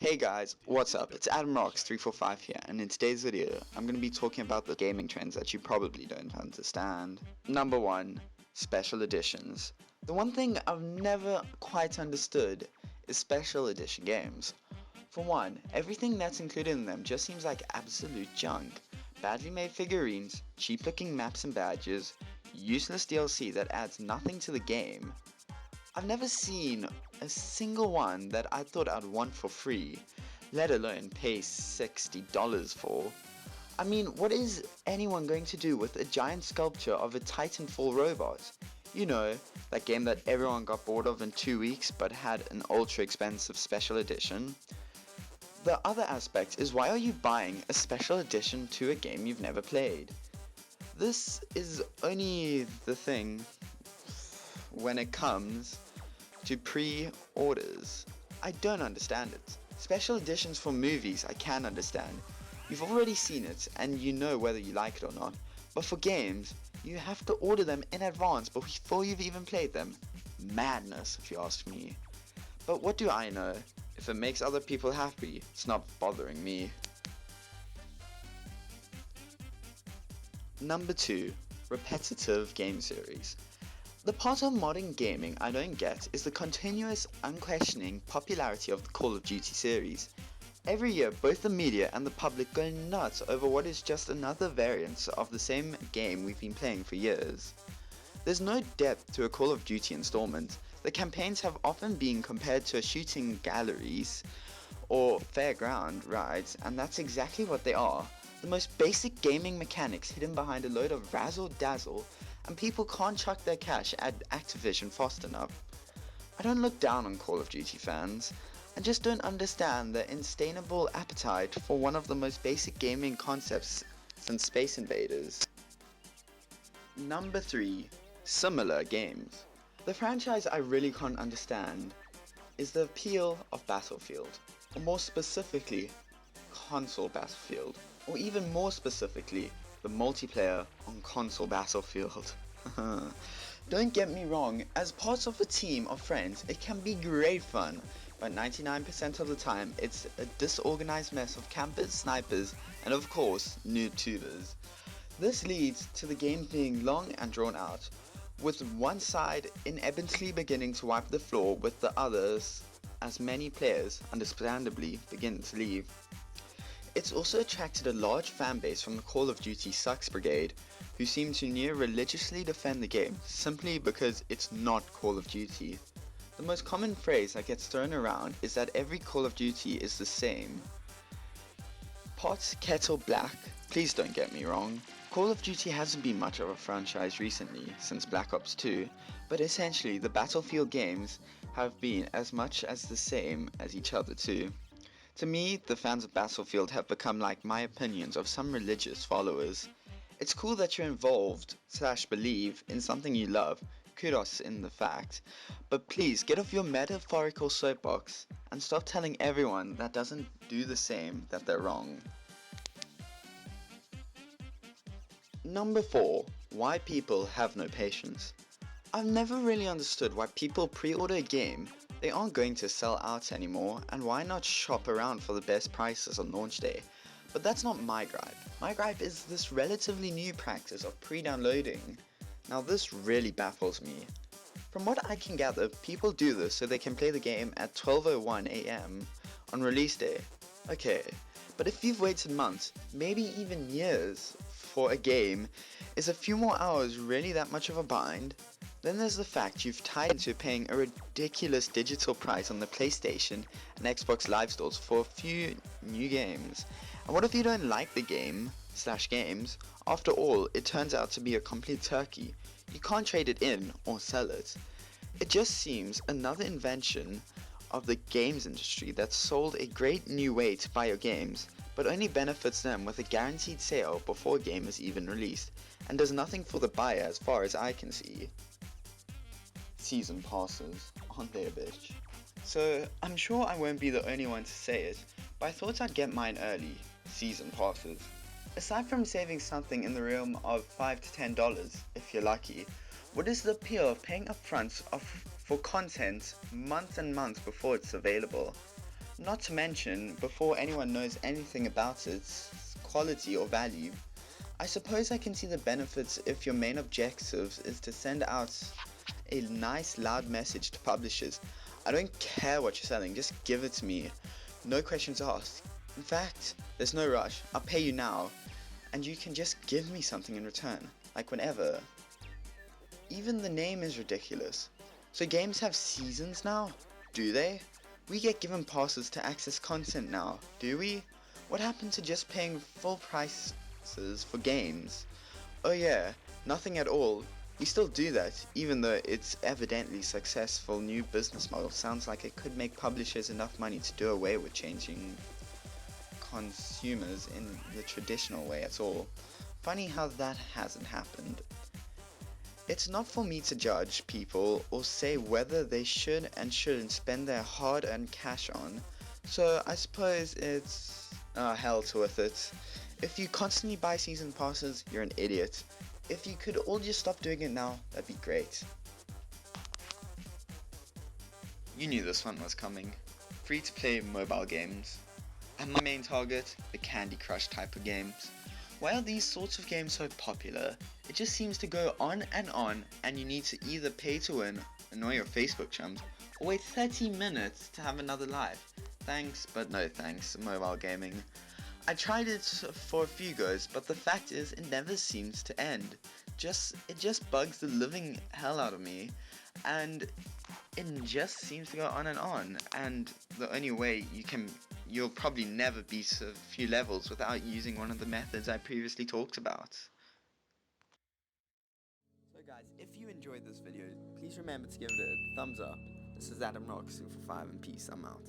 Hey guys, what's up? It's Adam Rocks 345 here, and in today's video, I'm going to be talking about the gaming trends that you probably don't understand. Number 1. Special editions. The one thing I've never quite understood is special edition games. For one, everything that's included in them just seems like absolute junk. Badly made figurines, cheap looking maps and badges, useless DLC that adds nothing to the game. I've never seen a single one that I thought I'd want for free, let alone pay $60 for. I mean, what is anyone going to do with a giant sculpture of a Titanfall robot? You know, that game that everyone got bored of in 2 weeks but had an ultra expensive special edition. The other aspect is, why are you buying a special edition to a game you've never played? This is only the thing when it comes to pre-orders. I don't understand it. Special editions for movies I can understand. You've already seen it and you know whether you like it or not. But for games, you have to order them in advance before you've even played them. Madness, if you ask me. But what do I know? If it makes other people happy, it's not bothering me. Number 2. Repetitive game series. The part of modern gaming I don't get is the continuous, unquestioning popularity of the Call of Duty series. Every year, both the media and the public go nuts over what is just another variant of the same game we've been playing for years. There's no depth to a Call of Duty installment. The campaigns have often been compared to a shooting galleries or fairground rides, and that's exactly what they are. The most basic gaming mechanics hidden behind a load of razzle-dazzle, and people can't chuck their cash at Activision fast enough. I don't look down on Call of Duty fans, I just don't understand their insatiable appetite for one of the most basic gaming concepts since Space Invaders. Number 3. Similar games. The franchise I really can't understand is the appeal of Battlefield, or more specifically, console Battlefield, or even more specifically, the multiplayer on console Battlefield. Don't get me wrong, as part of a team of friends it can be great fun, but 99% of the time it's a disorganized mess of campers, snipers, and of course, noob tubers. This leads to the game being long and drawn out, with one side inevitably beginning to wipe the floor with the others, as many players, understandably, begin to leave. It's also attracted a large fan base from the Call of Duty Sucks Brigade, who seem to near religiously defend the game simply because it's not Call of Duty. The most common phrase that gets thrown around is that every Call of Duty is the same. Pot kettle black, please don't get me wrong. Call of Duty hasn't been much of a franchise recently, since Black Ops 2, but essentially the Battlefield games have been as much as the same as each other too. To me, the fans of Battlefield have become like my opinions of some religious followers. It's cool that you're involved / believe in something you love, kudos in the fact, but please get off your metaphorical soapbox and stop telling everyone that doesn't do the same that they're wrong. Number 4. Why people have no patience. I've never really understood why people pre-order a game they aren't going to sell out anymore, and why not shop around for the best prices on launch day. But that's not my gripe. My gripe is this relatively new practice of pre-downloading. Now this really baffles me. From what I can gather, people do this so they can play the game at 12:01 AM on release day. Okay, but if you've waited months, maybe even years, for a game, is a few more hours really that much of a bind? Then there's the fact you've tied into paying a ridiculous digital price on the PlayStation and Xbox Live stores for a few new games. And what if you don't like the game / games? After all, it turns out to be a complete turkey. You can't trade it in or sell it. It just seems another invention of the games industry that's sold a great new way to buy your games, but only benefits them with a guaranteed sale before a game is even released, and does nothing for the buyer as far as I can see. Season passes, aren't they a bitch? So, I'm sure I won't be the only one to say it, but I thought I'd get mine early. Season passes. Aside from saving something in the realm of $5 to $10, if you're lucky, what is the appeal of paying upfront for content months and months before it's available? Not to mention, before anyone knows anything about its quality or value, I suppose I can see the benefits if your main objective is to send out a nice loud message to publishers. I don't care what you're selling, just give it to me. No questions asked. In fact, there's no rush. I'll pay you now, and you can just give me something in return, like whenever. Even the name is ridiculous. So games have seasons now? Do they? We get given passes to access content now, do we? What happened to just paying full prices for games? Oh yeah, nothing at all. We still do that, even though it's evidently successful new business model. Sounds like it could make publishers enough money to do away with changing consumers in the traditional way at all. Funny how that hasn't happened. It's not for me to judge people or say whether they should and shouldn't spend their hard-earned cash on, so I suppose it's hell to with it. If you constantly buy season passes, you're an idiot. If you could all just stop doing it now, that'd be great. You knew this one was coming. Free-to-play mobile games. And my main target, the Candy Crush type of games. Why are these sorts of games so popular? It just seems to go on, and you need to either pay to win, annoy your Facebook chums, or wait 30 minutes to have another life. Thanks, but no thanks, mobile gaming. I tried it for a few goes, but the fact is it never seems to end. It just bugs the living hell out of me, and it just seems to go on, and the only way you'll probably never beat a few levels without using one of the methods I previously talked about. So guys, if you enjoyed this video, please remember to give it a thumbs up. This is Adam Rock, Super 5, and peace, I'm out.